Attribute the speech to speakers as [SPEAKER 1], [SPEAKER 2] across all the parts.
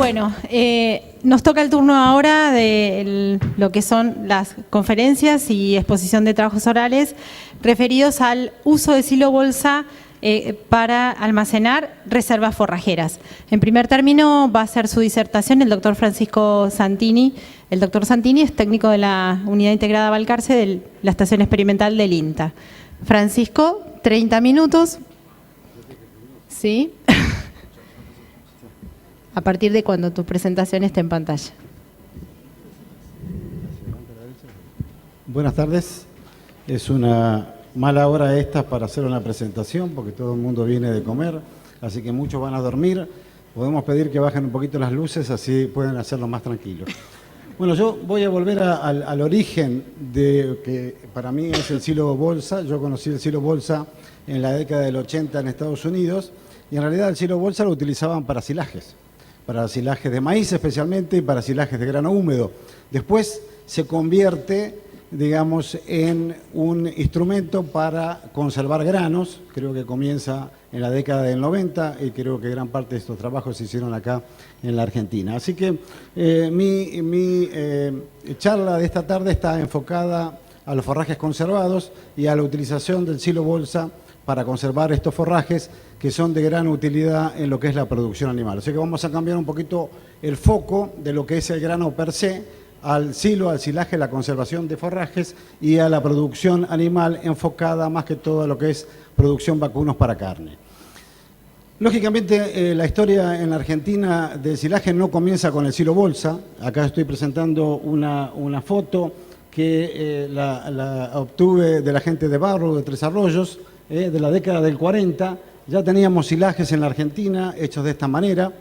[SPEAKER 1] Bueno, nos toca el turno ahora de lo que son las conferencias y exposición de trabajos orales referidos al uso de silo bolsa para almacenar reservas forrajeras. En primer término va a ser su disertación el doctor Francisco Santini. El doctor Santini es técnico de la Unidad Integrada Balcarce de la Estación Experimental del INTA. Francisco, 30 minutos. ¿Sí? A partir de cuando tu presentación esté en pantalla.
[SPEAKER 2] Buenas tardes. Es una mala hora esta para hacer una presentación porque todo el mundo viene de comer, así que muchos van a dormir. Podemos pedir que bajen un poquito las luces, así pueden hacerlo más tranquilos. Bueno, yo voy a volver al origen de que para mí es el silo bolsa. Yo conocí el silo bolsa en la década del 80 en Estados Unidos y en realidad el silo bolsa lo utilizaban para silajes de maíz especialmente y para silajes de grano húmedo. Después se convierte, digamos, en un instrumento para conservar granos. Creo que comienza en la década del 90 y creo que gran parte de estos trabajos se hicieron acá en la Argentina. Así que mi charla de esta tarde está enfocada a los forrajes conservados y a la utilización del silo bolsa para conservar estos forrajes que son de gran utilidad en lo que es la producción animal. Así que vamos a cambiar un poquito el foco de lo que es el grano per se, al silo, al silaje, la conservación de forrajes y a la producción animal enfocada más que todo a lo que es producción vacunos para carne. Lógicamente, la historia en la Argentina del silaje no comienza con el silo bolsa. Acá estoy presentando una foto que la obtuve de la gente de Barro, de Tres Arroyos, de la década del 40. Ya teníamos silajes en la Argentina hechos de esta manera,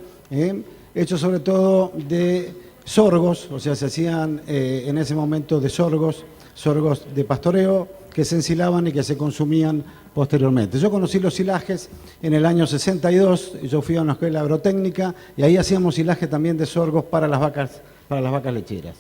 [SPEAKER 2] hechos sobre todo de sorgos, o sea, se hacían en ese momento de sorgos de pastoreo que se ensilaban y que se consumían posteriormente. Yo conocí los silajes en el año 62, yo fui a una escuela agrotécnica y ahí hacíamos silaje también de sorgos para las vacas lecheras.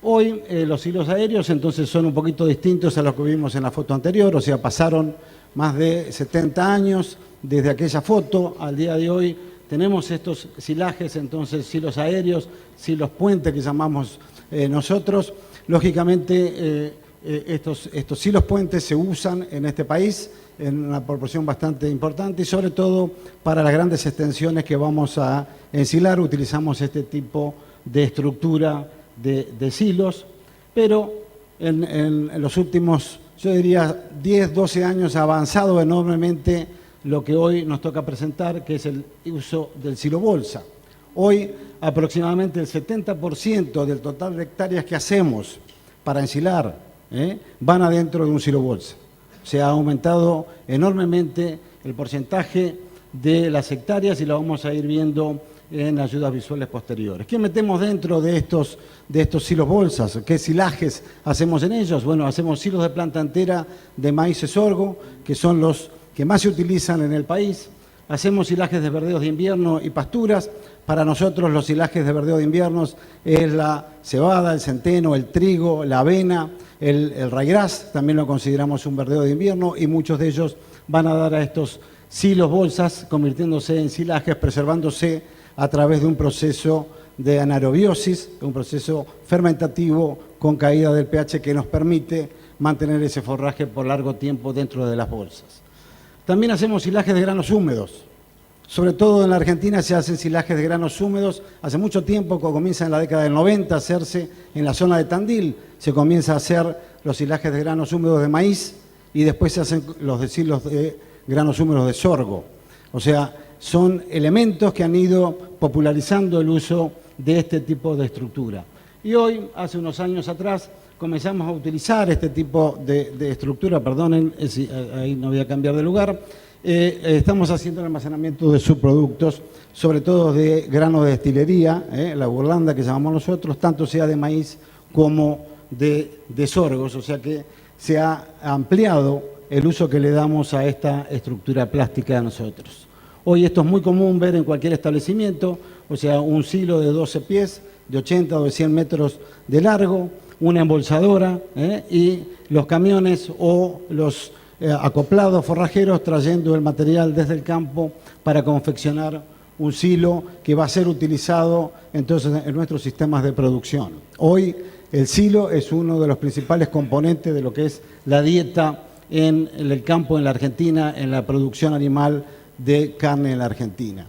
[SPEAKER 2] Hoy los silos aéreos entonces son un poquito distintos a los que vimos en la foto anterior, o sea, pasaron más de 70 años desde aquella foto al día de hoy. Tenemos estos silajes, entonces silos aéreos, silos puente que llamamos nosotros. Lógicamente estos silos puentes se usan en este país en una proporción bastante importante y sobre todo para las grandes extensiones que vamos a ensilar utilizamos este tipo de estructura de silos, pero en los últimos, yo diría, 10, 12 años ha avanzado enormemente lo que hoy nos toca presentar, que es el uso del silo bolsa. Hoy aproximadamente el 70% del total de hectáreas que hacemos para ensilar van adentro de un silo bolsa. Se ha aumentado enormemente el porcentaje de las hectáreas y lo vamos a ir viendo en ayudas visuales posteriores. ¿Qué metemos dentro de estos silos bolsas? ¿Qué silajes hacemos en ellos? Bueno, hacemos silos de planta entera de maíz y sorgo, que son los que más se utilizan en el país. Hacemos silajes de verdeos de invierno y pasturas. Para nosotros los silajes de verdeo de inviernos es la cebada, el centeno, el trigo, la avena, el ryegrass, también lo consideramos un verdeo de invierno y muchos de ellos van a dar a estos silos bolsas convirtiéndose en silajes, preservándose a través de un proceso de anaerobiosis, un proceso fermentativo con caída del pH que nos permite mantener ese forraje por largo tiempo dentro de las bolsas. También hacemos silajes de granos húmedos. Sobre todo en la Argentina se hacen silajes de granos húmedos. Hace mucho tiempo, cuando comienza en la década del 90 a hacerse en la zona de Tandil, se comienza a hacer los silajes de granos húmedos de maíz y después se hacen los silos de granos húmedos de sorgo. O sea, son elementos que han ido popularizando el uso de este tipo de estructura. Y hoy, hace unos años atrás, comenzamos a utilizar este tipo de estructura, perdonen, ahí no voy a cambiar de lugar. Estamos haciendo el almacenamiento de subproductos, sobre todo de grano de destilería, la burlanda que llamamos nosotros, tanto sea de maíz como de sorgos, o sea que se ha ampliado el uso que le damos a esta estructura plástica de nosotros. Hoy esto es muy común ver en cualquier establecimiento, o sea, un silo de 12 pies, de 80 o de 100 metros de largo, una embolsadora y los camiones o los acoplados forrajeros trayendo el material desde el campo para confeccionar un silo que va a ser utilizado entonces en nuestros sistemas de producción. Hoy el silo es uno de los principales componentes de lo que es la dieta en el campo en la Argentina, en la producción animal de carne en la Argentina.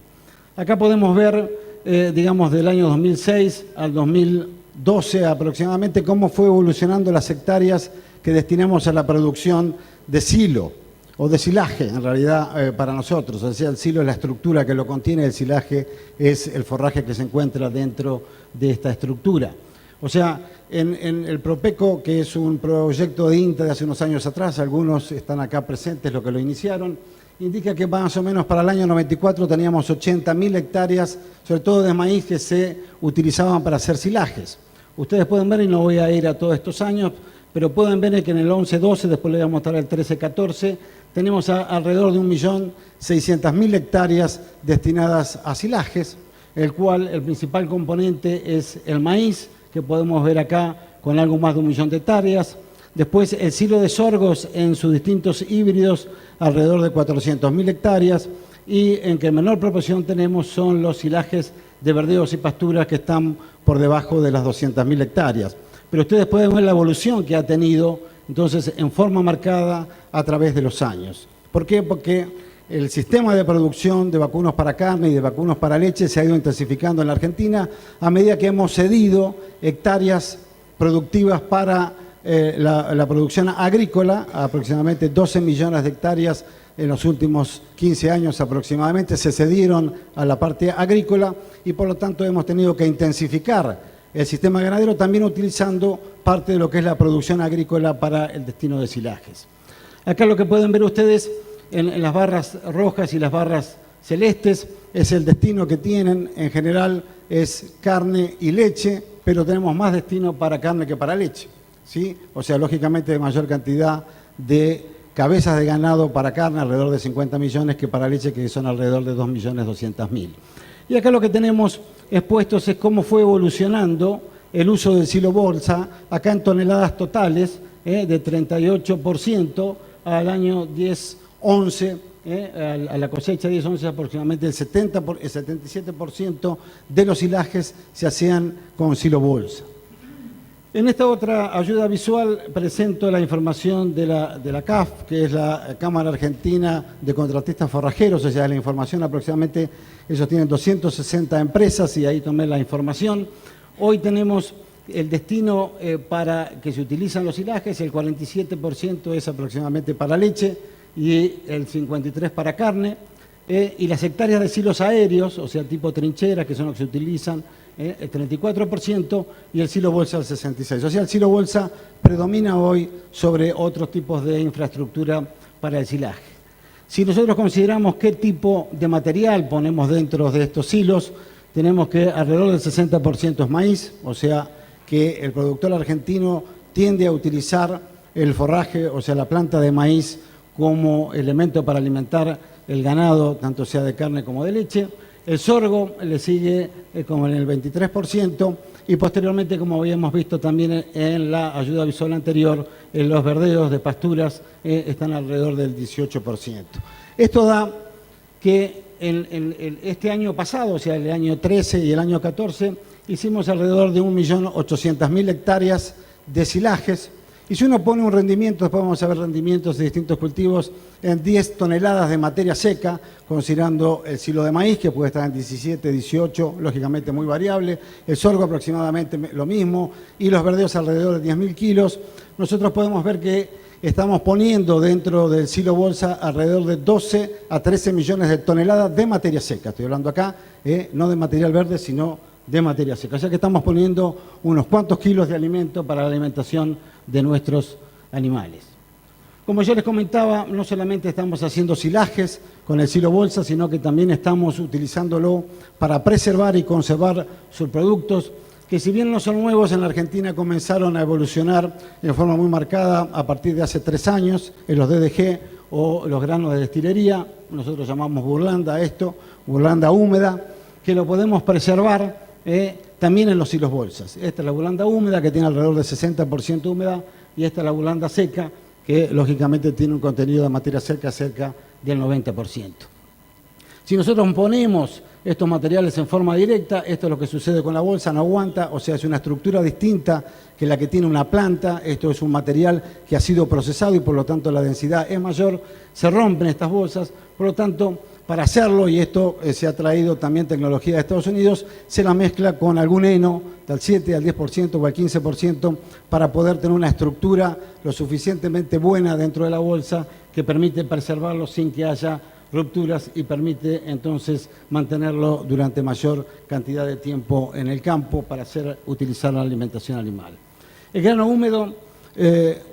[SPEAKER 2] Acá podemos ver, digamos, del año 2006 al 2012 aproximadamente, cómo fue evolucionando las hectáreas que destinamos a la producción de silo, o de silaje, en realidad, para nosotros. O sea, el silo es la estructura que lo contiene, el silaje es el forraje que se encuentra dentro de esta estructura. O sea, en el Propeco, que es un proyecto de INTA de hace unos años atrás, algunos están acá presentes, los que lo iniciaron, indica que más o menos para el año 94 teníamos 80.000 hectáreas, sobre todo de maíz, que se utilizaban para hacer silajes. Ustedes pueden ver, y no voy a ir a todos estos años, pero pueden ver que en el 11-12, después les voy a mostrar el 13-14, tenemos alrededor de 1.600.000 hectáreas destinadas a silajes, el cual el principal componente es el maíz, que podemos ver acá con algo más de 1 millón de hectáreas. Después el silo de sorgos en sus distintos híbridos, alrededor de 400.000 hectáreas. Y en que menor proporción tenemos son los silajes de verdeos y pasturas, que están por debajo de las 200.000 hectáreas. Pero ustedes pueden ver la evolución que ha tenido, entonces, en forma marcada a través de los años. ¿Por qué? Porque el sistema de producción de vacunos para carne y de vacunos para leche se ha ido intensificando en la Argentina a medida que hemos cedido hectáreas productivas para la producción agrícola, aproximadamente 12 millones de hectáreas en los últimos 15 años aproximadamente se cedieron a la parte agrícola y por lo tanto hemos tenido que intensificar el sistema ganadero, también utilizando parte de lo que es la producción agrícola para el destino de silajes. Acá lo que pueden ver ustedes en las barras rojas y las barras celestes es el destino que tienen. En general es carne y leche, pero tenemos más destino para carne que para leche, ¿sí? O sea, lógicamente de mayor cantidad de cabezas de ganado para carne, alrededor de 50 millones, que para leche, que son alrededor de 2.200.000. Y acá lo que tenemos expuestos es cómo fue evolucionando el uso del silo bolsa, acá en toneladas totales, de 38% al año 10-11, a la cosecha 10-11 aproximadamente el 77% de los silajes se hacían con silo bolsa. En esta otra ayuda visual presento la información de la CAF, que es la Cámara Argentina de Contratistas Forrajeros, o sea, la información aproximadamente, ellos tienen 260 empresas y ahí tomé la información. Hoy tenemos el destino para que se utilizan los silajes, el 47% es aproximadamente para leche y el 53% para carne, y las hectáreas de silos aéreos, o sea, tipo trincheras, que son los que se utilizan, el 34% y el silo bolsa el 66%. O sea, el silo bolsa predomina hoy sobre otros tipos de infraestructura para el silaje. Si nosotros consideramos qué tipo de material ponemos dentro de estos silos, tenemos que alrededor del 60% es maíz, o sea que el productor argentino tiende a utilizar el forraje, o sea, la planta de maíz, como elemento para alimentar el ganado, tanto sea de carne como de leche. El sorgo le sigue como en el 23% y posteriormente, como habíamos visto también en la ayuda visual anterior, los verdeos de pasturas están alrededor del 18%. Esto da que este año pasado, o sea, el año 13 y el año 14, hicimos alrededor de 1.800.000 hectáreas de silajes. Y si uno pone un rendimiento, después vamos a ver rendimientos de distintos cultivos, en 10 toneladas de materia seca, considerando el silo de maíz, que puede estar en 17, 18, lógicamente muy variable, el sorgo aproximadamente lo mismo, y los verdeos alrededor de 10.000 kilos, nosotros podemos ver que estamos poniendo dentro del silo bolsa alrededor de 12 a 13 millones de toneladas de materia seca. Estoy hablando acá, no de material verde, sino de materia seca. O sea que estamos poniendo unos cuantos kilos de alimento para la alimentación de nuestros animales. Como yo les comentaba, no solamente estamos haciendo silajes con el silo bolsa, sino que también estamos utilizándolo para preservar y conservar sus productos, que si bien no son nuevos, en la Argentina comenzaron a evolucionar de forma muy marcada a partir de hace 3 años, en los DDG o los granos de destilería, nosotros llamamos burlanda a esto, burlanda húmeda, que lo podemos preservar también en los silos bolsas. Esta es la burlanda húmeda, que tiene alrededor de 60% húmeda, y esta es la burlanda seca, que lógicamente tiene un contenido de materia seca cerca del 90%. Si nosotros ponemos estos materiales en forma directa. Esto es lo que sucede con la bolsa, no aguanta, o sea, es una estructura distinta que la que tiene una planta. Esto es un material que ha sido procesado y por lo tanto la densidad es mayor. Se rompen estas bolsas, por lo tanto, para hacerlo, y esto se ha traído también tecnología de Estados Unidos, se la mezcla con algún heno del 7 al 10% o al 15% para poder tener una estructura lo suficientemente buena dentro de la bolsa que permite preservarlo sin que haya rupturas y permite entonces mantenerlo durante mayor cantidad de tiempo en el campo para utilizar la alimentación animal. El grano húmedo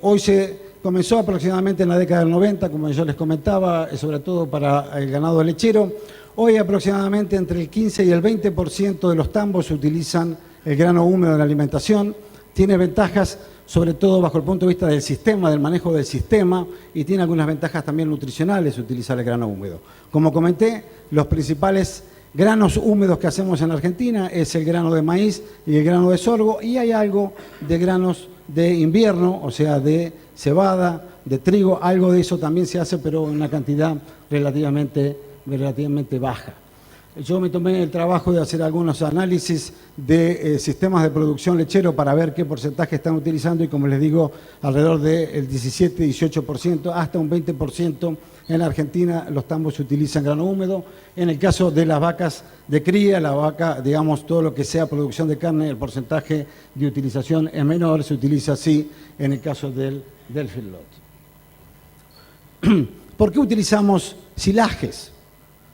[SPEAKER 2] hoy se comenzó aproximadamente en la década del 90, como yo les comentaba, sobre todo para el ganado lechero. Hoy aproximadamente entre el 15 y el 20% de los tambos utilizan el grano húmedo en la alimentación. Tiene ventajas, sobre todo bajo el punto de vista del sistema, del manejo del sistema, y tiene algunas ventajas también nutricionales utilizar el grano húmedo. Como comenté, los principales granos húmedos que hacemos en la Argentina es el grano de maíz y el grano de sorgo, y hay algo de granos de invierno, o sea, de cebada, de trigo, algo de eso también se hace, pero en una cantidad relativamente baja. Yo me tomé el trabajo de hacer algunos análisis de sistemas de producción lechero para ver qué porcentaje están utilizando y, como les digo, alrededor del 17-18%, hasta un 20% en la Argentina los tambos utilizan grano húmedo. En el caso de las vacas de cría, la vaca, digamos, todo lo que sea producción de carne, el porcentaje de utilización es menor, se utiliza así en el caso del feedlot. ¿Por qué utilizamos silajes?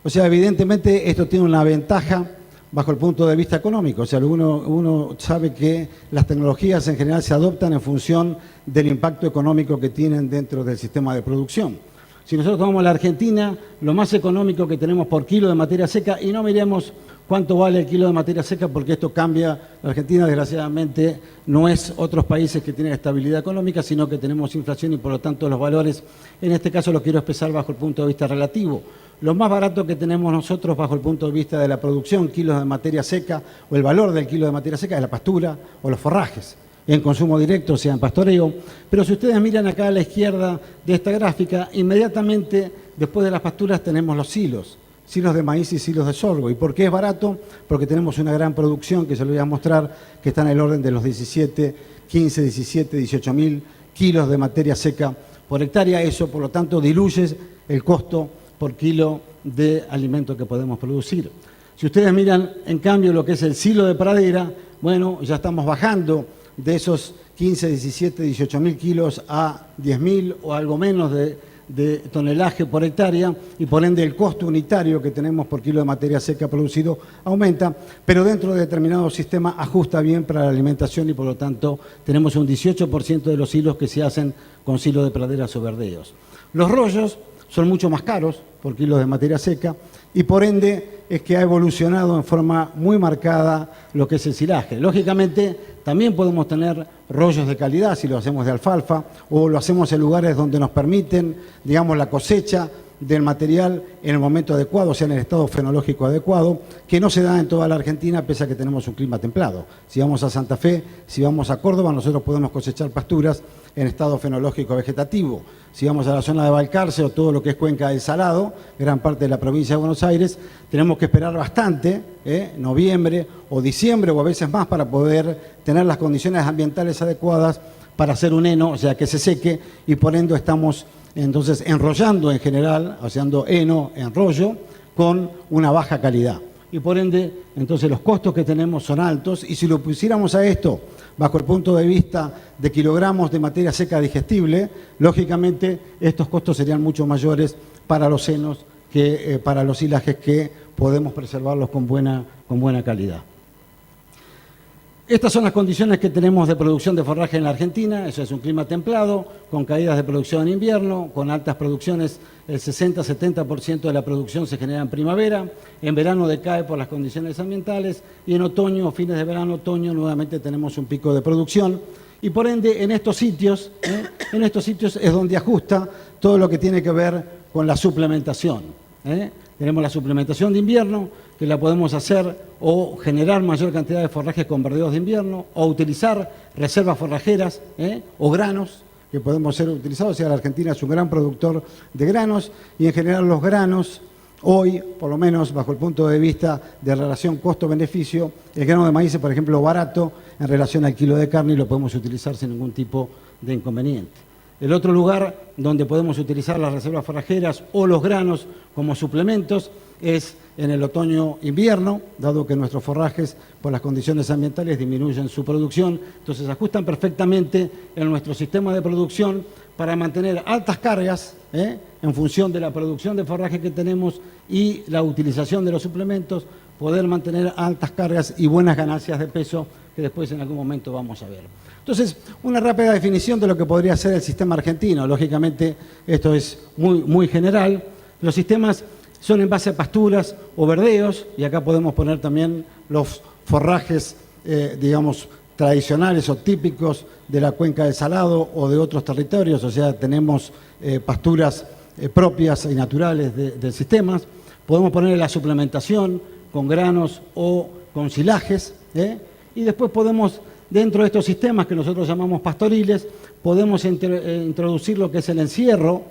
[SPEAKER 2] O sea, evidentemente esto tiene una ventaja bajo el punto de vista económico. O sea, uno sabe que las tecnologías en general se adoptan en función del impacto económico que tienen dentro del sistema de producción. Si nosotros tomamos la Argentina, lo más económico que tenemos por kilo de materia seca, y no miremos cuánto vale el kilo de materia seca porque esto cambia. La Argentina, desgraciadamente, no es otros países que tienen estabilidad económica, sino que tenemos inflación y por lo tanto los valores, en este caso los quiero expresar bajo el punto de vista relativo. Lo más barato que tenemos nosotros bajo el punto de vista de la producción, kilos de materia seca, o el valor del kilo de materia seca, es la pastura o los forrajes, en consumo directo, o sea, en pastoreo. Pero si ustedes miran acá a la izquierda de esta gráfica, inmediatamente después de las pasturas tenemos los silos de maíz y silos de sorgo. ¿Y por qué es barato? Porque tenemos una gran producción, que se lo voy a mostrar, que está en el orden de los 18 mil kilos de materia seca por hectárea. Eso, por lo tanto, diluye el costo por kilo de alimento que podemos producir. Si ustedes miran, en cambio, lo que es el silo de pradera, bueno, ya estamos bajando de esos 15, 17, 18 mil kilos a 10.000 o algo menos de tonelaje por hectárea, y por ende el costo unitario que tenemos por kilo de materia seca producido aumenta, pero dentro de determinado sistema ajusta bien para la alimentación y por lo tanto tenemos un 18% de los silos que se hacen con silo de praderas o verdeos. Los rollos son mucho más caros por kilo de materia seca y por ende es que ha evolucionado en forma muy marcada lo que es el silaje. Lógicamente también podemos tener rollos de calidad si lo hacemos de alfalfa o lo hacemos en lugares donde nos permiten, digamos, la cosecha del material en el momento adecuado, o sea, en el estado fenológico adecuado, que no se da en toda la Argentina pese a que tenemos un clima templado. Si vamos a Santa Fe, si vamos a Córdoba, nosotros podemos cosechar pasturas en estado fenológico vegetativo. Si vamos a la zona de Balcarce o todo lo que es Cuenca del Salado, gran parte de la provincia de Buenos Aires, tenemos que esperar bastante, noviembre o diciembre o a veces más, para poder tener las condiciones ambientales adecuadas para hacer un heno, o sea, que se seque, y por ende estamos entonces enrollando en general, haciendo heno, enrollo, con una baja calidad. Y por ende, entonces los costos que tenemos son altos, y si lo pusiéramos a esto bajo el punto de vista de kilogramos de materia seca digestible, lógicamente estos costos serían mucho mayores para los henos que para los silajes, que podemos preservarlos con buena calidad. Estas son las condiciones que tenemos de producción de forraje en la Argentina. Eso es un clima templado, con caídas de producción en invierno, con altas producciones. El 60-70% de la producción se genera en primavera, en verano decae por las condiciones ambientales, y en otoño, fines de verano, otoño, nuevamente tenemos un pico de producción. Y por ende, en estos sitios es donde ajusta todo lo que tiene que ver con la suplementación. Tenemos la suplementación de invierno, que la podemos hacer o generar mayor cantidad de forrajes con verdeos de invierno, o utilizar reservas forrajeras o granos que podemos ser utilizados. O sea, la Argentina es un gran productor de granos, y en general los granos Hoy, por lo menos bajo el punto de vista de relación costo-beneficio, el grano de maíz es, por ejemplo, barato en relación al kilo de carne y lo podemos utilizar sin ningún tipo de inconveniente. El otro lugar donde podemos utilizar las reservas forrajeras o los granos como suplementos es en el otoño-invierno, dado que nuestros forrajes, por las condiciones ambientales, disminuyen su producción. Entonces, se ajustan perfectamente en nuestro sistema de producción para mantener altas cargas en función de la producción de forraje que tenemos y la utilización de los suplementos, poder mantener altas cargas y buenas ganancias de peso que después en algún momento vamos a ver. Entonces, una rápida definición de lo que podría ser el sistema argentino. Lógicamente, esto es muy general. Los sistemas son en base a pasturas o verdeos, y acá podemos poner también los forrajes, digamos, tradicionales o típicos de la cuenca del Salado o de otros territorios, o sea, tenemos pasturas propias y naturales del sistema. Podemos poner la suplementación con granos o con silajes, y después podemos, dentro de estos sistemas que nosotros llamamos pastoriles, podemos introducir lo que es el encierro,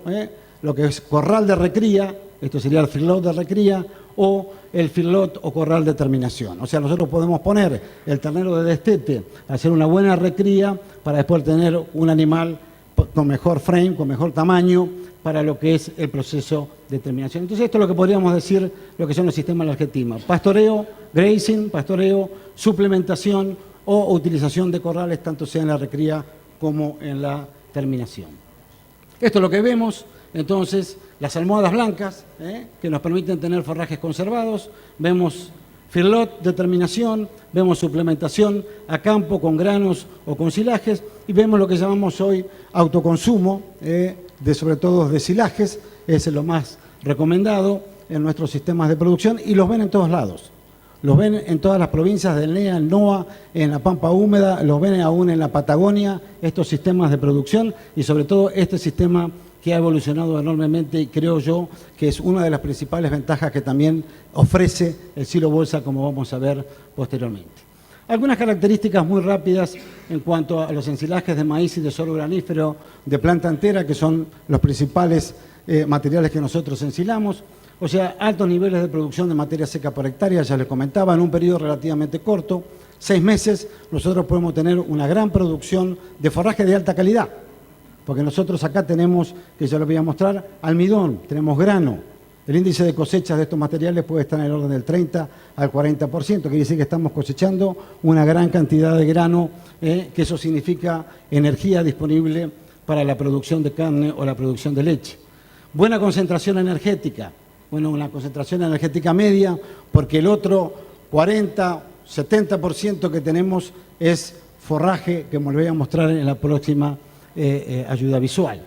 [SPEAKER 2] lo que es corral de recría, esto sería el feedlot de recría, o el feedlot o corral de terminación. O sea, nosotros podemos poner el ternero de destete, hacer una buena recría para después tener un animal con mejor frame, con mejor tamaño, para lo que es el proceso de terminación. Entonces, esto es lo que podríamos decir, lo que son los sistemas de la Argentina. Pastoreo, grazing, pastoreo, suplementación o utilización de corrales, tanto sea en la recría como en la terminación. Esto es lo que vemos. Entonces, las almohadas blancas, que nos permiten tener forrajes conservados, vemos feedlot de terminación, vemos suplementación a campo con granos o con silajes, y vemos lo que llamamos hoy autoconsumo, sobre todo de silajes, es lo más recomendado en nuestros sistemas de producción, y los ven en todos lados. Los ven en todas las provincias del NEA, el NOA, en la Pampa Húmeda, los ven aún en la Patagonia, estos sistemas de producción, y sobre todo este sistema que ha evolucionado enormemente, y creo yo que es una de las principales ventajas que también ofrece el silo bolsa, como vamos a ver posteriormente. Algunas características muy rápidas en cuanto a los ensilajes de maíz y de sorgo granífero de planta entera, que son los principales materiales que nosotros ensilamos. O sea, altos niveles de producción de materia seca por hectárea, ya les comentaba, en un periodo relativamente corto, 6 meses, nosotros podemos tener una gran producción de forraje de alta calidad. Porque nosotros acá tenemos, que ya lo voy a mostrar, almidón, tenemos grano. El índice de cosechas de estos materiales puede estar en el orden del 30 al 40%, quiere decir que estamos cosechando una gran cantidad de grano, que eso significa energía disponible para la producción de carne o la producción de leche. Buena concentración energética, bueno, una concentración energética media, porque el otro 40, 70% que tenemos es forraje, que me lo voy a mostrar en la próxima ayuda visual.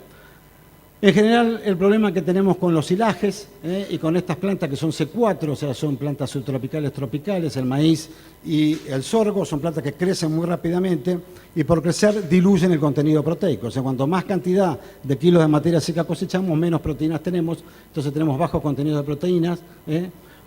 [SPEAKER 2] En general, el problema que tenemos con los silajes y con estas plantas que son C4, o sea, son plantas subtropicales, tropicales, el maíz y el sorgo, son plantas que crecen muy rápidamente y por crecer diluyen el contenido proteico. O sea, cuanto más cantidad de kilos de materia seca cosechamos, menos proteínas tenemos, entonces tenemos bajo contenido de proteínas.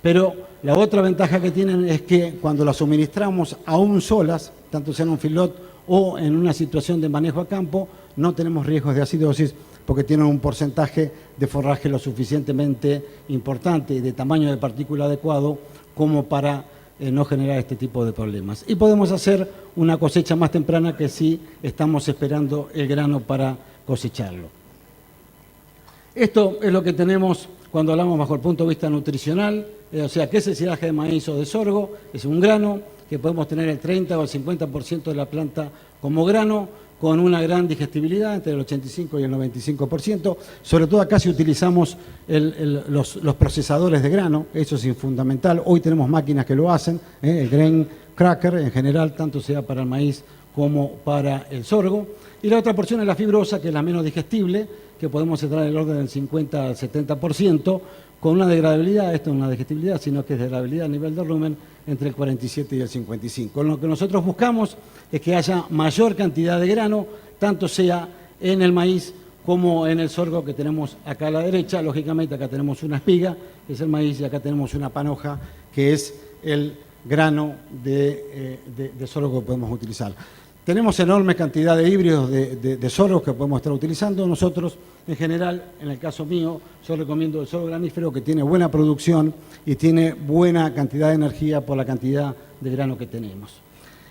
[SPEAKER 2] Pero la otra ventaja que tienen es que cuando las suministramos aún solas, tanto sea en un feedlot o en una situación de manejo a campo, no tenemos riesgos de acidosis porque tienen un porcentaje de forraje lo suficientemente importante y de tamaño de partícula adecuado como para no generar este tipo de problemas. Y podemos hacer una cosecha más temprana que si estamos esperando el grano para cosecharlo. Esto es lo que tenemos cuando hablamos bajo el punto de vista nutricional, o sea, ¿qué es el silaje de maíz o de sorgo? Es un grano que podemos tener el 30 o el 50% de la planta como grano, con una gran digestibilidad, entre el 85 y el 95%. Sobre todo acá si utilizamos los procesadores de grano, eso es fundamental. Hoy tenemos máquinas que lo hacen, el grain cracker en general, tanto sea para el maíz como para el sorgo. Y la otra porción es la fibrosa, que es la menos digestible, que podemos entrar en el orden del 50 al 70%, con una degradabilidad, esto no es una digestibilidad, sino que es degradabilidad a nivel de rumen, entre el 47 y el 55. Lo que nosotros buscamos es que haya mayor cantidad de grano, tanto sea en el maíz como en el sorgo que tenemos acá a la derecha. Lógicamente acá tenemos una espiga, que es el maíz, y acá tenemos una panoja, que es el grano de sorgo que podemos utilizar. Tenemos enorme cantidad de híbridos de sorgos que podemos estar utilizando. Nosotros, en general, en el caso mío, yo recomiendo el sorgo granífero que tiene buena producción y tiene buena cantidad de energía por la cantidad de grano que tenemos.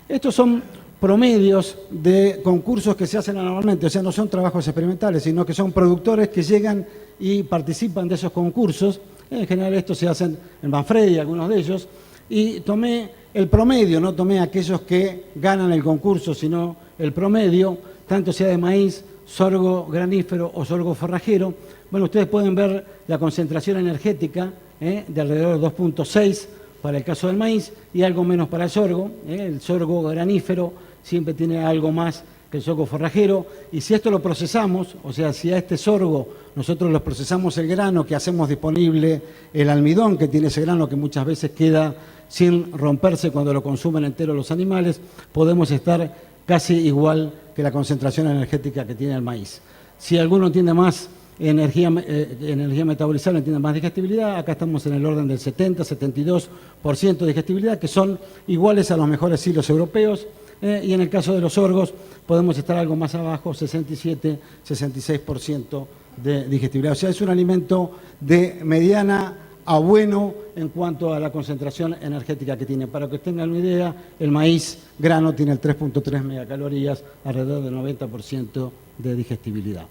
[SPEAKER 2] Estos son promedios de concursos que se hacen anualmente, o sea, no son trabajos experimentales, sino que son productores que llegan y participan de esos concursos. En general, estos se hacen en Manfredi, algunos de ellos, y tomé el promedio, no tomé aquellos que ganan el concurso, sino el promedio, tanto sea de maíz, sorgo granífero o sorgo forrajero. Bueno, ustedes pueden ver la concentración energética de alrededor de 2.6 para el caso del maíz y algo menos para el sorgo. El sorgo granífero siempre tiene algo más que el sorgo forrajero, y si esto lo procesamos, o sea, si a este sorgo nosotros lo procesamos el grano, que hacemos disponible el almidón que tiene ese grano, que muchas veces queda sin romperse cuando lo consumen entero los animales, podemos estar casi igual que la concentración energética que tiene el maíz. Si alguno tiene más energía metabolizable, tiene más digestibilidad, acá estamos en el orden del 70-72% de digestibilidad, que son iguales a los mejores silos europeos. Y en el caso de los sorgos podemos estar algo más abajo, 67-66% de digestibilidad. O sea, es un alimento de mediana a bueno en cuanto a la concentración energética que tiene. Para que tengan una idea, el maíz grano tiene el 3.3 megacalorías, alrededor del 90% de digestibilidad.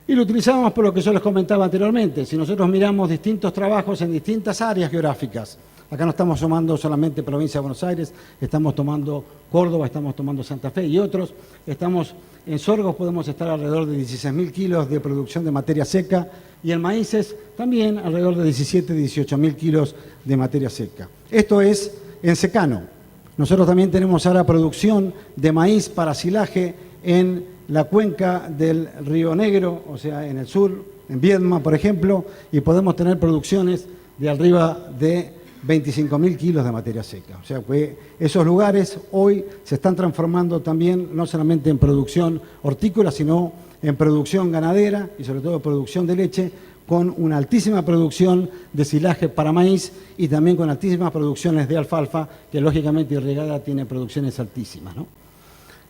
[SPEAKER 2] Y lo utilizamos por lo que yo les comentaba anteriormente. Si nosotros miramos distintos trabajos en distintas áreas geográficas, acá no estamos tomando solamente provincia de Buenos Aires, estamos tomando Córdoba, estamos tomando Santa Fe y otros. Estamos en sorgos, podemos estar alrededor de 16.000 kilos de producción de materia seca, y en maíces también alrededor de 17.000-18.000 kilos de materia seca. Esto es en secano. Nosotros también tenemos ahora producción de maíz para silaje en la cuenca del Río Negro, o sea, en el sur, en Viedma, por ejemplo, y podemos tener producciones de arriba de 25.000 kilos de materia seca. O sea que esos lugares hoy se están transformando también no solamente en producción hortícola, sino en producción ganadera y sobre todo producción de leche, con una altísima producción de silaje para maíz y también con altísimas producciones de alfalfa, que lógicamente irrigada tiene producciones altísimas, ¿no?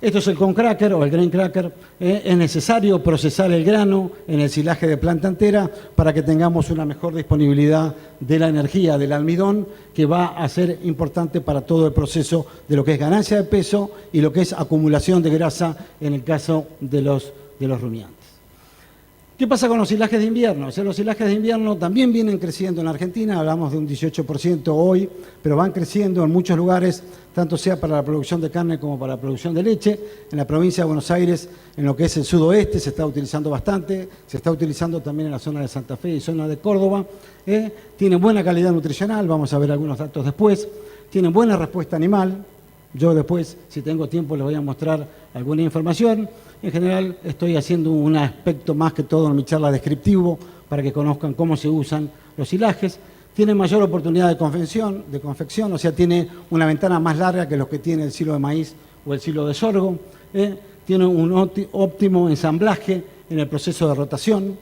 [SPEAKER 2] Esto es el corn cracker o el grain cracker. Es necesario procesar el grano en el silaje de planta entera para que tengamos una mejor disponibilidad de la energía del almidón, que va a ser importante para todo el proceso de lo que es ganancia de peso y lo que es acumulación de grasa en el caso de los rumiantes. ¿Qué pasa con los silajes de invierno? O sea, los silajes de invierno también vienen creciendo en Argentina, hablamos de un 18% hoy, pero van creciendo en muchos lugares, tanto sea para la producción de carne como para la producción de leche. En la provincia de Buenos Aires, en lo que es el sudoeste, se está utilizando bastante, se está utilizando también en la zona de Santa Fe y zona de Córdoba. Tiene buena calidad nutricional, vamos a ver algunos datos después, tiene buena respuesta animal. Yo después, si tengo tiempo, les voy a mostrar alguna información. En general, estoy haciendo un aspecto más que todo en mi charla descriptivo para que conozcan cómo se usan los silajes. Tiene mayor oportunidad de confección, o sea, tiene una ventana más larga que los que tiene el silo de maíz o el silo de sorgo. Tiene un óptimo ensamblaje en el proceso de rotación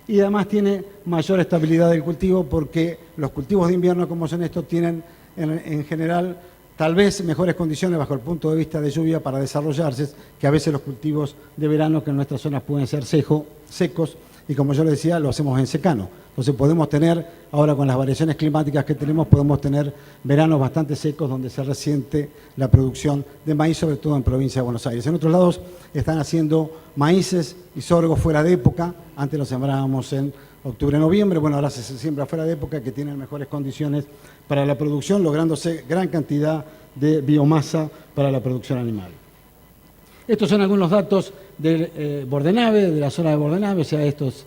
[SPEAKER 2] y además tiene mayor estabilidad del cultivo, porque los cultivos de invierno, como son estos, tienen en general tal vez mejores condiciones bajo el punto de vista de lluvia para desarrollarse, que a veces los cultivos de verano, que en nuestras zonas pueden ser secos, y como yo les decía, lo hacemos en secano. Entonces podemos tener, ahora con las variaciones climáticas que tenemos, podemos tener veranos bastante secos donde se resiente la producción de maíz, sobre todo en provincia de Buenos Aires. En otros lados están haciendo maíces y sorgos fuera de época. Antes los sembrábamos en octubre, noviembre, bueno, ahora se siembra fuera de época, que tienen mejores condiciones para la producción, lográndose gran cantidad de biomasa para la producción animal. Estos son algunos datos de Bordenave, de la zona de Bordenave, o sea, estos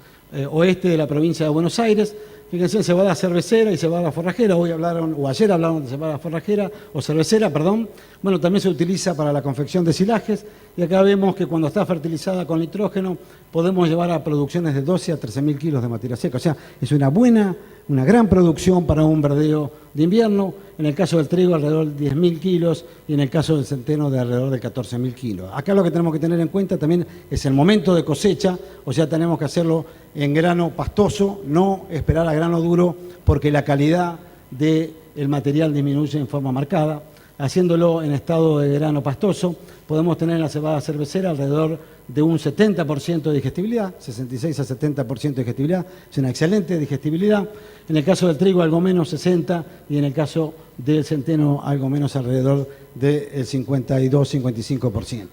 [SPEAKER 2] oeste de la provincia de Buenos Aires. Fíjense, cebada cervecera y cebada forrajera. Hoy hablaron, o ayer hablaron de cebada forrajera, o cervecera, perdón. Bueno, también se utiliza para la confección de silajes, y acá vemos que cuando está fertilizada con nitrógeno podemos llevar a producciones de 12 a 13.000 kilos de materia seca. O sea, es una gran producción para un verdeo de invierno. En el caso del trigo, alrededor de 10.000 kilos, y en el caso del centeno, de alrededor de 14.000 kilos. Acá lo que tenemos que tener en cuenta también es el momento de cosecha, o sea, tenemos que hacerlo en grano pastoso, no esperar a grano duro, porque la calidad del material disminuye en forma marcada. haciéndolo en estado de grano pastoso, podemos tener en la cebada cervecera alrededor de un 70% de digestibilidad, 66 a 70% de digestibilidad, es una excelente digestibilidad. En el caso del trigo algo menos, 60%, y en el caso del centeno algo menos, alrededor del 52-55%.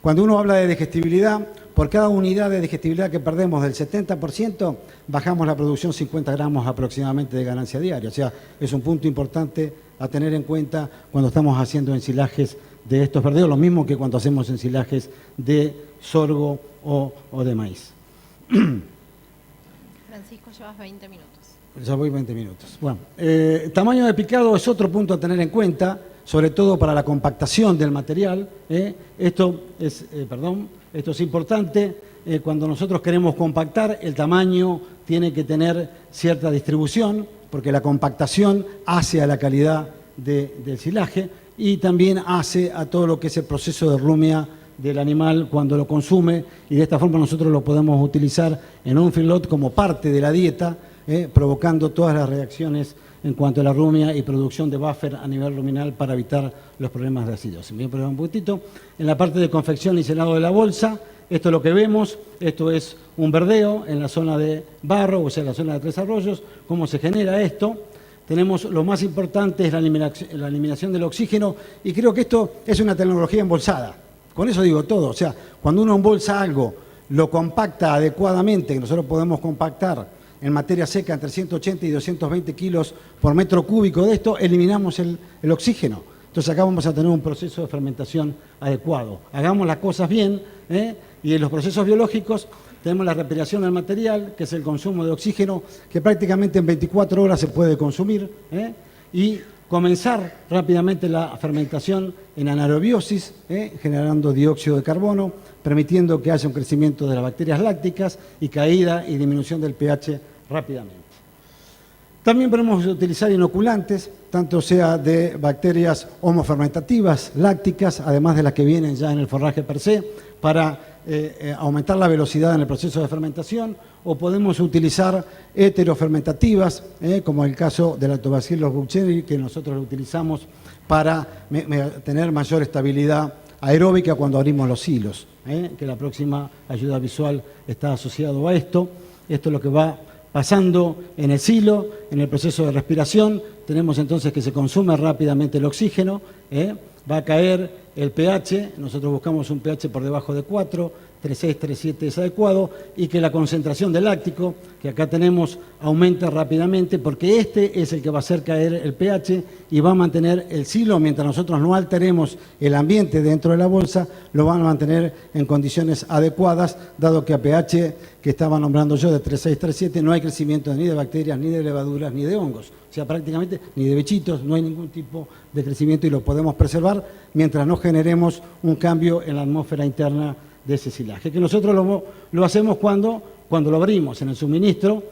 [SPEAKER 2] Cuando uno habla de digestibilidad, por cada unidad de digestibilidad que perdemos del 70%, bajamos la producción 50 gramos aproximadamente de ganancia diaria. O sea, es un punto importante a tener en cuenta cuando estamos haciendo ensilajes de estos verdeos, lo mismo que cuando hacemos ensilajes de sorgo o de maíz.
[SPEAKER 1] Francisco, llevas 20 minutos.
[SPEAKER 2] Ya voy 20 minutos. Bueno, tamaño de picado es otro punto a tener en cuenta, sobre todo para la compactación del material. Esto es importante. Cuando nosotros queremos compactar, el tamaño tiene que tener cierta distribución, porque la compactación hace a la calidad del silaje y también hace a todo lo que es el proceso de rumia del animal cuando lo consume, y de esta forma nosotros lo podemos utilizar en un feedlot como parte de la dieta, provocando todas las reacciones en cuanto a la rumia y producción de buffer a nivel ruminal para evitar los problemas de acidosis. Voy a poner un poquitito. En la parte de confección y selado de la bolsa, esto es lo que vemos, esto es un verdeo en la zona de Barro, o sea, en la zona de Tres Arroyos. ¿Cómo se genera esto? Tenemos lo más importante es la eliminación del oxígeno, y creo que esto es una tecnología embolsada. Con eso digo todo. O sea, cuando uno embolsa algo, lo compacta adecuadamente, que nosotros podemos compactar en materia seca entre 180 y 220 kilos por metro cúbico de esto, eliminamos el oxígeno. Entonces acá vamos a tener un proceso de fermentación adecuado. Hagamos las cosas bien, y en los procesos biológicos tenemos la respiración del material, que es el consumo de oxígeno, que prácticamente en 24 horas se puede consumir, y comenzar rápidamente la fermentación en anaerobiosis, generando dióxido de carbono, permitiendo que haya un crecimiento de las bacterias lácticas y caída y disminución del pH rápidamente. También podemos utilizar inoculantes, tanto sea de bacterias homofermentativas, lácticas, además de las que vienen ya en el forraje per se, para aumentar la velocidad en el proceso de fermentación, o podemos utilizar heterofermentativas, como el caso del Lactobacillus buchneri, que nosotros lo utilizamos para tener mayor estabilidad aeróbica cuando abrimos los hilos, que la próxima ayuda visual está asociado a esto. Esto es lo que va pasando en el silo, en el proceso de respiración. Tenemos entonces que se consume rápidamente el oxígeno, va a caer el pH, nosotros buscamos un pH por debajo de 4, 3,6, 3,7 es adecuado, y que la concentración de láctico, que acá tenemos, aumente rápidamente, porque este es el que va a hacer caer el pH y va a mantener el silo, mientras nosotros no alteremos el ambiente dentro de la bolsa, lo van a mantener en condiciones adecuadas, dado que a pH que estaba nombrando yo de 3,6, 3,7 no hay crecimiento ni de bacterias, ni de levaduras, ni de hongos. O sea, prácticamente ni de bichitos, no hay ningún tipo de crecimiento, y lo podemos preservar mientras no generemos un cambio en la atmósfera interna de ese silaje. Que nosotros lo hacemos cuando lo abrimos en el suministro,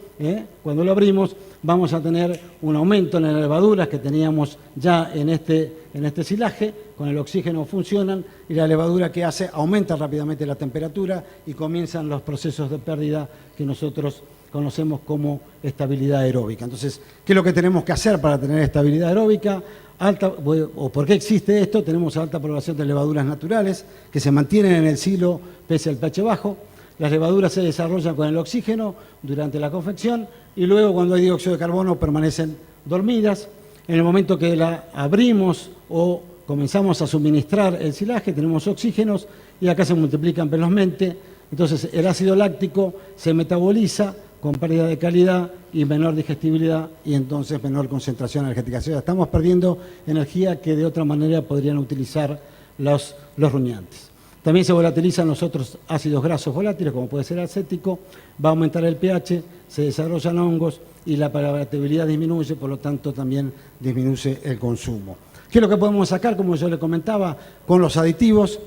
[SPEAKER 2] cuando lo abrimos vamos a tener un aumento en las levaduras que teníamos ya en este silaje. Con el oxígeno funcionan, y la levadura que hace aumenta rápidamente la temperatura y comienzan los procesos de pérdida que nosotros conocemos como estabilidad aeróbica. Entonces, ¿qué es lo que tenemos que hacer para tener estabilidad aeróbica? ¿Por qué existe esto? Tenemos alta población de levaduras naturales que se mantienen en el silo pese al pH bajo. Las levaduras se desarrollan con el oxígeno durante la confección, y luego, cuando hay dióxido de carbono, permanecen dormidas. En el momento que la abrimos o comenzamos a suministrar el silaje, tenemos oxígenos, y acá se multiplican velozmente. Entonces el ácido láctico se metaboliza con pérdida de calidad y menor digestibilidad, y entonces menor concentración energética. O sea, estamos perdiendo energía que de otra manera podrían utilizar los rumiantes. También se volatilizan los otros ácidos grasos volátiles, como puede ser acético, va a aumentar el pH, se desarrollan hongos y la palatabilidad disminuye, por lo tanto también disminuye el consumo. ¿Qué es lo que podemos sacar? Como yo le comentaba, con los aditivos,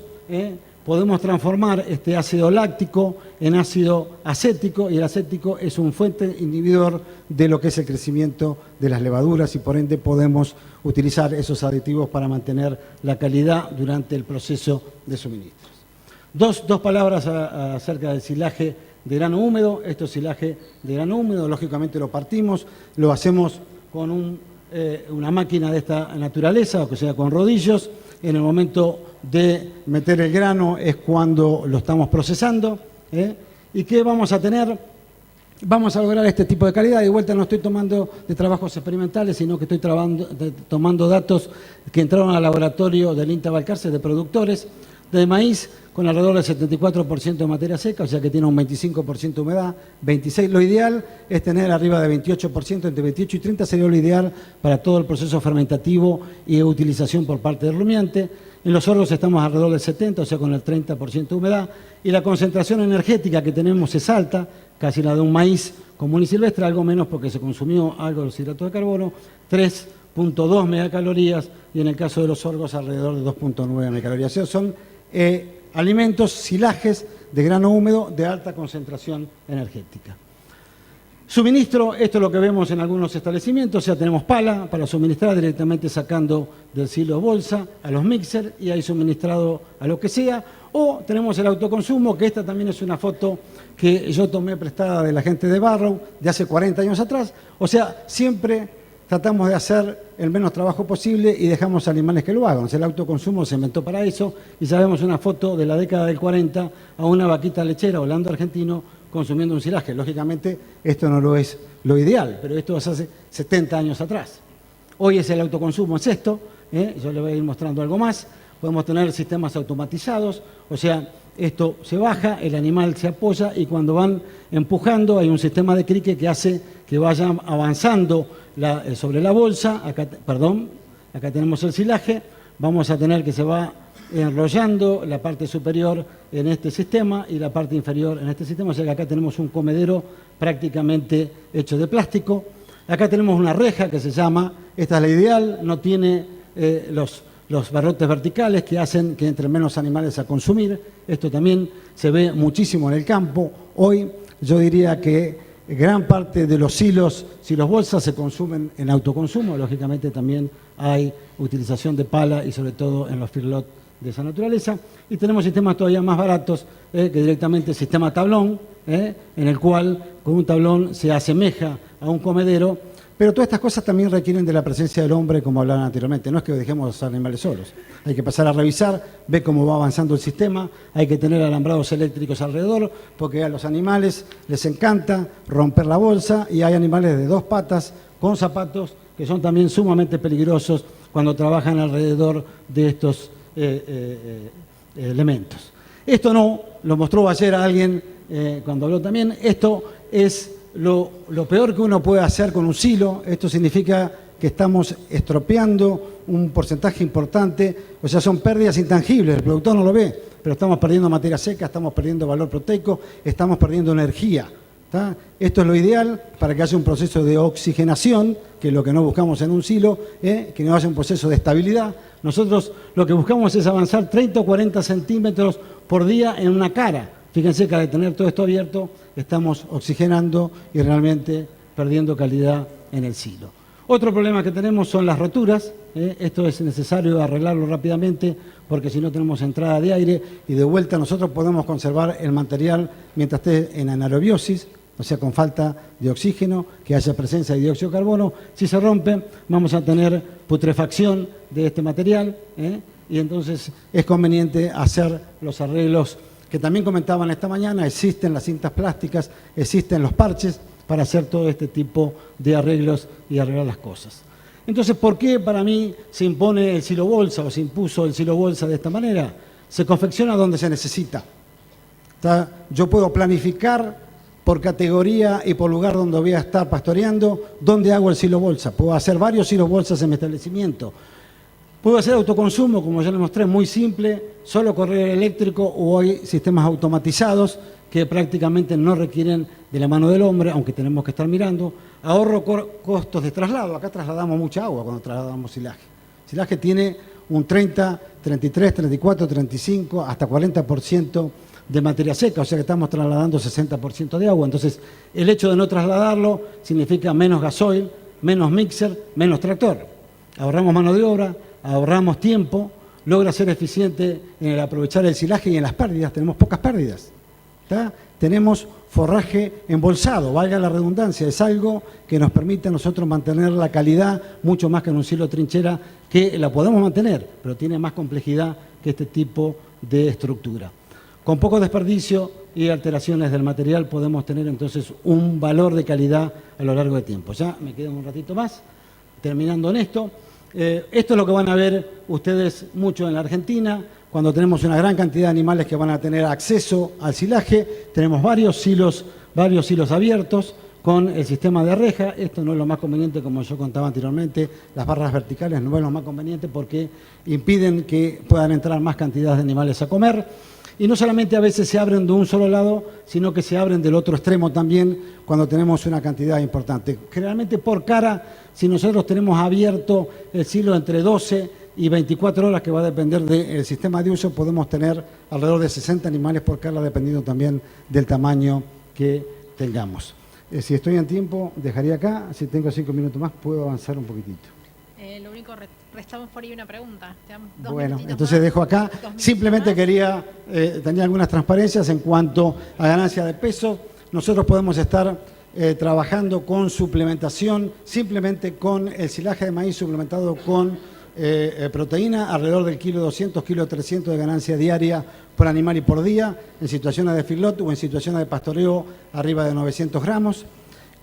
[SPEAKER 2] podemos transformar este ácido láctico en ácido acético, y el acético es un fuente inhibidor de lo que es el crecimiento de las levaduras, y por ende podemos utilizar esos aditivos para mantener la calidad durante el proceso de suministros. Dos palabras acerca del silaje de grano húmedo. Esto es silaje de grano húmedo, lógicamente lo partimos, lo hacemos con un una máquina de esta naturaleza, o sea, con rodillos. En el momento de meter el grano es cuando lo estamos procesando. ¿Y qué vamos a tener? Vamos a lograr este tipo de calidad. De vuelta no estoy tomando de trabajos experimentales, sino que estoy tomando datos que entraron al laboratorio del INTA Balcarce de productores de maíz con alrededor del 74% de materia seca, o sea que tiene un 25% de humedad, 26%. Lo ideal es tener arriba de 28%, entre 28 y 30 sería lo ideal para todo el proceso fermentativo y utilización por parte del rumiante. En los sorgos estamos alrededor del 70%, o sea con el 30% de humedad, y la concentración energética que tenemos es alta, casi la de un maíz común y silvestre, algo menos porque se consumió algo de los hidratos de carbono, 3.2 megacalorías, y en el caso de los sorgos alrededor de 2.9 megacalorías. O sea, son alimentos, silajes de grano húmedo de alta concentración energética. Suministro, esto es lo que vemos en algunos establecimientos, o sea, tenemos pala para suministrar directamente sacando del silo de bolsa a los mixer y ahí suministrado a lo que sea, o tenemos el autoconsumo, que esta también es una foto que yo tomé prestada de la gente de Barrow de hace 40 años atrás, o sea, siempre tratamos de hacer el menos trabajo posible y dejamos animales que lo hagan. O sea, el autoconsumo se inventó para eso y ya vemos una foto de la década del 40 a una vaquita lechera holando argentino consumiendo un silaje. Lógicamente, esto no lo es lo ideal, pero esto es hace 70 años atrás. Hoy es el autoconsumo, es esto, yo le voy a ir mostrando algo más. Podemos tener sistemas automatizados, o sea, esto se baja, el animal se apoya y cuando van empujando hay un sistema de crique que hace que vayan avanzando sobre la bolsa. Acá tenemos el silaje, vamos a tener que se va enrollando la parte superior en este sistema y la parte inferior en este sistema, o sea que acá tenemos un comedero prácticamente hecho de plástico. Acá tenemos una reja que se llama, esta es la ideal, no tiene los barrotes verticales que hacen que entren menos animales a consumir. Esto también se ve muchísimo en el campo. Hoy yo diría que gran parte de los silos bolsas se consumen en autoconsumo, lógicamente también hay utilización de pala y sobre todo en los feedlot de esa naturaleza. Y tenemos sistemas todavía más baratos, que directamente el sistema tablón, en el cual con un tablón se asemeja a un comedero, pero todas estas cosas también requieren de la presencia del hombre, como hablaban anteriormente. No es que dejemos los animales solos, hay que pasar a revisar, ver cómo va avanzando el sistema, hay que tener alambrados eléctricos alrededor, porque a los animales les encanta romper la bolsa y hay animales de 2 patas con zapatos que son también sumamente peligrosos cuando trabajan alrededor de estos elementos. Esto no, lo mostró ayer a alguien cuando habló también, esto es lo peor que uno puede hacer con un silo. Esto significa que estamos estropeando un porcentaje importante, o sea, son pérdidas intangibles, el productor no lo ve, pero estamos perdiendo materia seca, estamos perdiendo valor proteico, estamos perdiendo energía. ¿Tá? Esto es lo ideal para que haya un proceso de oxigenación, que es lo que no buscamos en un silo, que no haya un proceso de estabilidad. Nosotros lo que buscamos es avanzar 30 o 40 centímetros por día en una cara. Fíjense que al tener todo esto abierto estamos oxigenando y realmente perdiendo calidad en el silo. Otro problema que tenemos son las roturas. Esto es necesario arreglarlo rápidamente porque si no tenemos entrada de aire y de vuelta nosotros podemos conservar el material mientras esté en anaerobiosis, o sea, con falta de oxígeno, que haya presencia de dióxido de carbono. Si se rompe, vamos a tener putrefacción de este material, y entonces es conveniente hacer los arreglos que también comentaban esta mañana. Existen las cintas plásticas, existen los parches para hacer todo este tipo de arreglos y arreglar las cosas. Entonces, ¿por qué para mí se impone el silo bolsa o se impuso el silo bolsa de esta manera? Se confecciona donde se necesita. Yo puedo planificar por categoría y por lugar donde voy a estar pastoreando, dónde hago el silo bolsa. Puedo hacer varios silos bolsas en mi establecimiento. Puedo hacer autoconsumo, como ya les mostré, muy simple, solo correo eléctrico, o hay sistemas automatizados que prácticamente no requieren de la mano del hombre, aunque tenemos que estar mirando. Ahorro costos de traslado. Acá trasladamos mucha agua cuando trasladamos silaje. Silaje tiene un 30, 33, 34, 35, hasta 40% de materia seca, o sea que estamos trasladando 60% de agua. Entonces, el hecho de no trasladarlo significa menos gasoil, menos mixer, menos tractor. Ahorramos mano de obra, ahorramos tiempo, logra ser eficiente en el aprovechar el silaje y en las pérdidas. Tenemos pocas pérdidas. ¿Tá? tenemos forraje embolsado, valga la redundancia, es algo que nos permite a nosotros mantener la calidad mucho más que en un silo trinchera, que la podemos mantener, pero tiene más complejidad que este tipo de estructura. Con poco desperdicio y alteraciones del material podemos tener entonces un valor de calidad a lo largo del tiempo. Ya me quedo un ratito más, terminando en esto. Esto es lo que van a ver ustedes mucho en la Argentina, cuando tenemos una gran cantidad de animales que van a tener acceso al silaje. Tenemos varios silos abiertos con el sistema de reja. Esto no es lo más conveniente, como yo contaba anteriormente, las barras verticales no es lo más conveniente porque impiden que puedan entrar más cantidades de animales a comer. Y no solamente a veces se abren de un solo lado, sino que se abren del otro extremo también cuando tenemos una cantidad importante. Generalmente por cara, si nosotros tenemos abierto el silo entre 12 y 24 horas, que va a depender del sistema de uso, podemos tener alrededor de 60 animales por cara, dependiendo también del tamaño que tengamos. Si estoy en tiempo, dejaría acá. Si tengo 5 minutos más, puedo avanzar un poquitito.
[SPEAKER 3] Lo único, restamos por ahí una pregunta.
[SPEAKER 2] Bueno, entonces dejo acá. Simplemente quería, tenía algunas transparencias en cuanto a ganancia de peso. Nosotros podemos estar trabajando con suplementación, simplemente con el silaje de maíz suplementado con proteína, alrededor del kilo 200, kilo 300 de ganancia diaria por animal y por día, en situaciones de feedlot o en situaciones de pastoreo arriba de 900 gramos.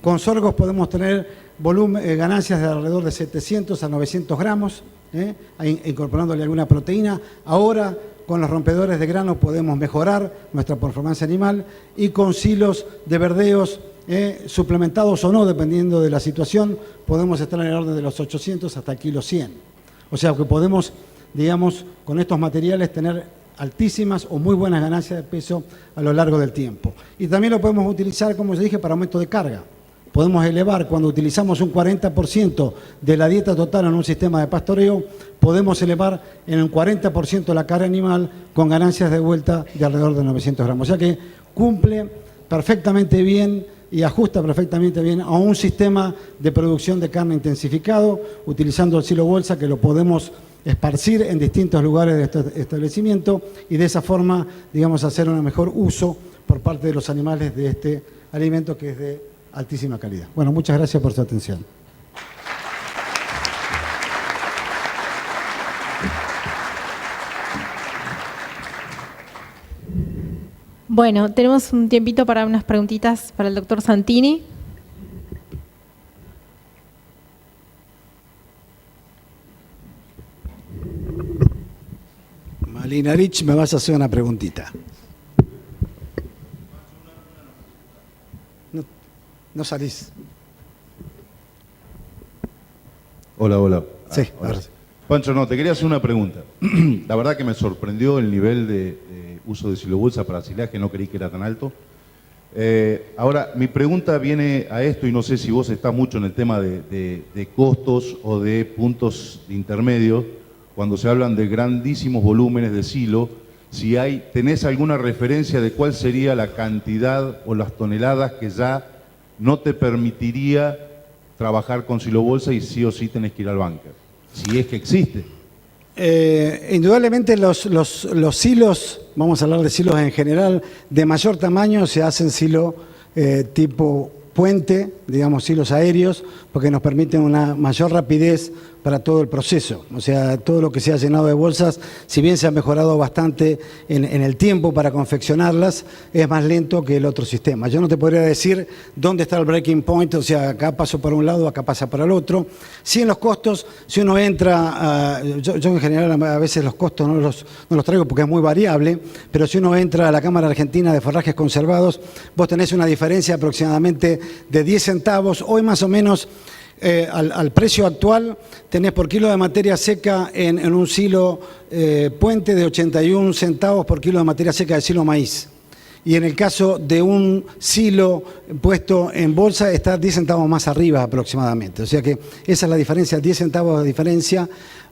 [SPEAKER 2] Con sorgos podemos tener ganancias de alrededor de 700 a 900 gramos, incorporándole alguna proteína. Ahora, con los rompedores de grano podemos mejorar nuestra performance animal, y con silos de verdeos suplementados o no, dependiendo de la situación, podemos estar en el orden de los 800 hasta el kilo 100. O sea que podemos, digamos, con estos materiales tener altísimas o muy buenas ganancias de peso a lo largo del tiempo. Y también lo podemos utilizar, como ya dije, para aumento de carga. Podemos elevar, cuando utilizamos un 40% de la dieta total en un sistema de pastoreo, podemos elevar en un 40% la carga animal con ganancias de vuelta de alrededor de 900 gramos. O sea que cumple perfectamente bien y ajusta perfectamente bien a un sistema de producción de carne intensificado, utilizando el silo bolsa, que lo podemos esparcir en distintos lugares de este establecimiento, y de esa forma, digamos, hacer un mejor uso por parte de los animales de este alimento, que es de altísima calidad. Bueno, muchas gracias por su atención.
[SPEAKER 1] Bueno, tenemos un tiempito para unas preguntitas para el doctor Santini.
[SPEAKER 2] Malina Rich, me vas a hacer una preguntita. No salís.
[SPEAKER 4] Hola.
[SPEAKER 2] Sí,
[SPEAKER 4] ahora sí. Pancho, no, te quería hacer una pregunta. La verdad que me sorprendió el nivel de uso de silobolsa para silaje, no creí que era tan alto. Ahora, mi pregunta viene a esto, y no sé si vos estás mucho en el tema de costos o de puntos de intermedio, cuando se hablan de grandísimos volúmenes de silo, si tenés alguna referencia de cuál sería la cantidad o las toneladas que ya no te permitiría trabajar con silobolsa y sí o sí tenés que ir al búnker, si es que existe.
[SPEAKER 2] Indudablemente los silos, vamos a hablar de silos en general, de mayor tamaño se hacen silo tipo puente, digamos silos aéreos, porque nos permiten una mayor rapidez para todo el proceso. O sea, todo lo que se ha llenado de bolsas, si bien se ha mejorado bastante en el tiempo para confeccionarlas, es más lento que el otro sistema. Yo no te podría decir dónde está el breaking point, o sea, acá paso para un lado, acá pasa para el otro. Sí, en los costos, si uno entra, yo en general a veces los costos no los traigo porque es muy variable, pero si uno entra a la Cámara Argentina de Forrajes Conservados, vos tenés una diferencia aproximadamente de 10 centavos, hoy más o menos. Al precio actual tenés por kilo de materia seca en un silo puente de 81 centavos por kilo de materia seca de silo maíz. Y en el caso de un silo puesto en bolsa está 10 centavos más arriba aproximadamente. O sea que esa es la diferencia, 10 centavos de diferencia,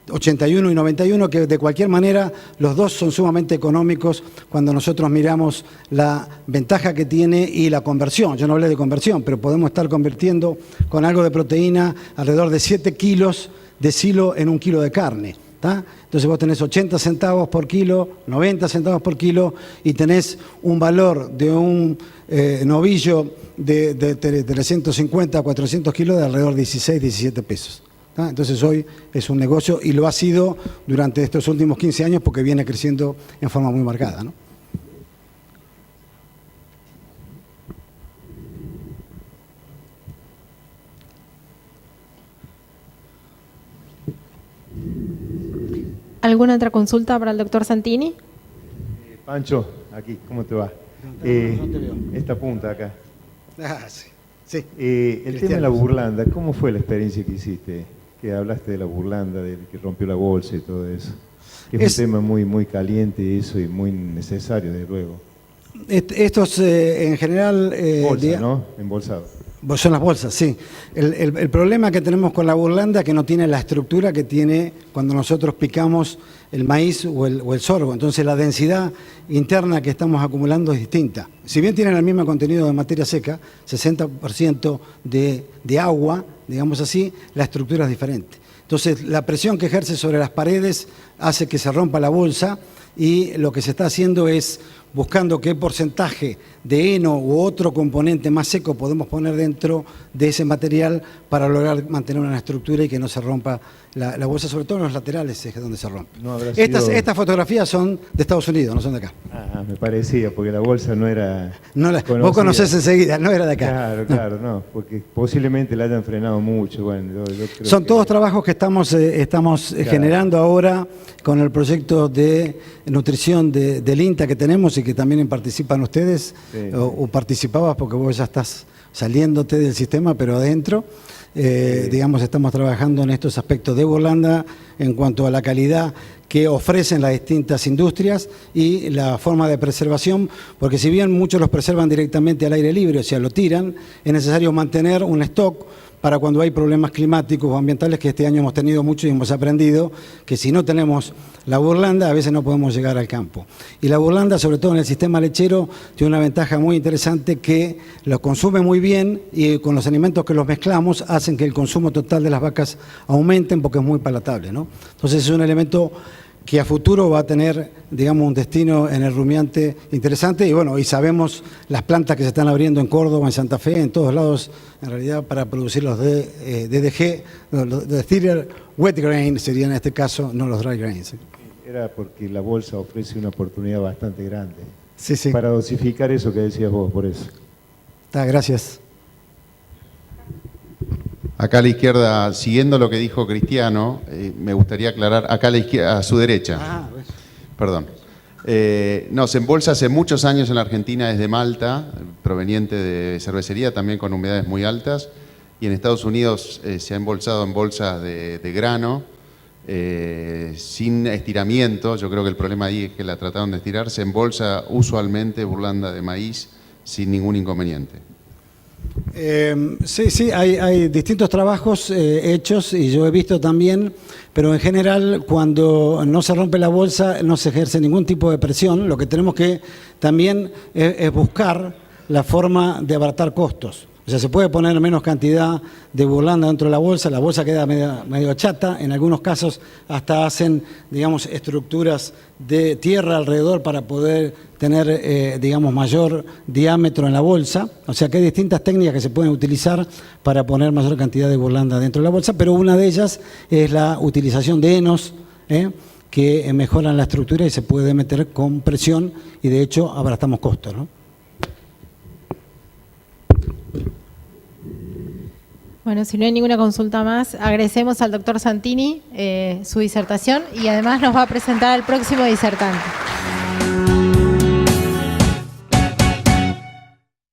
[SPEAKER 2] 81 y 91, que de cualquier manera los dos son sumamente económicos cuando nosotros miramos la ventaja que tiene y la conversión. Yo no hablé de conversión, pero podemos estar convirtiendo con algo de proteína alrededor de 7 kilos de silo en 1 kilo de carne. ¿tá? Entonces vos tenés 80 centavos por kilo, 90 centavos por kilo y tenés un valor de un novillo de 350 a 400 kilos de alrededor de 16, 17 pesos. ¿Tá? Entonces hoy es un negocio y lo ha sido durante estos últimos 15 años porque viene creciendo en forma muy marcada, ¿no?
[SPEAKER 1] ¿Alguna otra consulta para el doctor Santini?
[SPEAKER 5] Pancho, aquí, ¿cómo te va?
[SPEAKER 2] No te veo.
[SPEAKER 5] Esta punta acá.
[SPEAKER 2] Ah, sí. Sí.
[SPEAKER 5] El tema de la burlanda, ¿cómo fue la experiencia que hiciste? Que hablaste de la burlanda, del que rompió la bolsa y todo eso. Que es un tema muy, muy caliente eso y muy necesario, desde luego.
[SPEAKER 2] Estos en general...
[SPEAKER 5] Bolsa, ¿no? Embolsado.
[SPEAKER 2] Son las bolsas, sí. El problema que tenemos con la burlanda es que no tiene la estructura que tiene cuando nosotros picamos el maíz o el sorgo. Entonces la densidad interna que estamos acumulando es distinta. Si bien tienen el mismo contenido de materia seca, 60% de agua, digamos así, la estructura es diferente. Entonces la presión que ejerce sobre las paredes hace que se rompa la bolsa y lo que se está haciendo es buscando qué porcentaje de heno u otro componente más seco podemos poner dentro de ese material para lograr mantener una estructura y que no se rompa la bolsa, sobre todo en los laterales es donde se rompe.
[SPEAKER 5] No habrá sido...
[SPEAKER 2] Estas fotografías son de Estados Unidos, no son de acá.
[SPEAKER 5] Ah, me parecía, porque la bolsa no era
[SPEAKER 2] Vos conocés enseguida, no era de acá.
[SPEAKER 5] Claro, claro, no, porque posiblemente la hayan frenado mucho. Bueno, yo creo
[SPEAKER 2] son
[SPEAKER 5] que...
[SPEAKER 2] todos trabajos que estamos
[SPEAKER 5] Claro.
[SPEAKER 2] generando ahora con el proyecto de nutrición del INTA que tenemos y que también participan ustedes,
[SPEAKER 5] Sí.
[SPEAKER 2] o participabas porque vos ya estás saliéndote del sistema, pero adentro. Digamos, estamos trabajando en estos aspectos de burlanda en cuanto a la calidad que ofrecen las distintas industrias y la forma de preservación, porque si bien muchos los preservan directamente al aire libre, o sea, lo tiran, es necesario mantener un stock para cuando hay problemas climáticos o ambientales, que este año hemos tenido mucho y hemos aprendido que si no tenemos la burlanda a veces no podemos llegar al campo. Y la burlanda, sobre todo en el sistema lechero, tiene una ventaja muy interesante que lo consume muy bien y con los alimentos que los mezclamos hacen que el consumo total de las vacas aumenten porque es muy palatable, ¿no? Entonces es un elemento que a futuro va a tener, digamos, un destino en el rumiante interesante y bueno, y sabemos las plantas que se están abriendo en Córdoba, en Santa Fe, en todos lados, en realidad para producir los DDG, los Distiller Wet Grain serían en este caso, no los Dry Grains.
[SPEAKER 5] Era porque la bolsa ofrece una oportunidad bastante grande.
[SPEAKER 2] Sí, sí.
[SPEAKER 5] Para dosificar eso que decías vos, por eso.
[SPEAKER 2] Gracias.
[SPEAKER 6] Acá a la izquierda, siguiendo lo que dijo Cristiano, me gustaría aclarar, acá a la izquierda, a su derecha, perdón. No, se embolsa hace muchos años en la Argentina desde Malta, proveniente de cervecería, también con humedades muy altas, y en Estados Unidos se ha embolsado en bolsas de grano, sin estiramiento. Yo creo que el problema ahí es que la trataron de estirar. Se embolsa usualmente burlanda de maíz sin ningún inconveniente.
[SPEAKER 2] Sí, hay distintos trabajos hechos y yo he visto también, pero en general cuando no se rompe la bolsa no se ejerce ningún tipo de presión. Lo que tenemos que también es buscar la forma de abaratar costos. O sea, se puede poner menos cantidad de burlanda dentro de la bolsa queda medio chata, en algunos casos hasta hacen, digamos, estructuras de tierra alrededor para poder tener, digamos, mayor diámetro en la bolsa. O sea, que hay distintas técnicas que se pueden utilizar para poner mayor cantidad de burlanda dentro de la bolsa, pero una de ellas es la utilización de henos, que mejoran la estructura y se puede meter con presión y de hecho abaratamos costos, ¿no?
[SPEAKER 1] Bueno, si no hay ninguna consulta más, agradecemos al doctor Santini su disertación y además nos va a presentar al próximo disertante.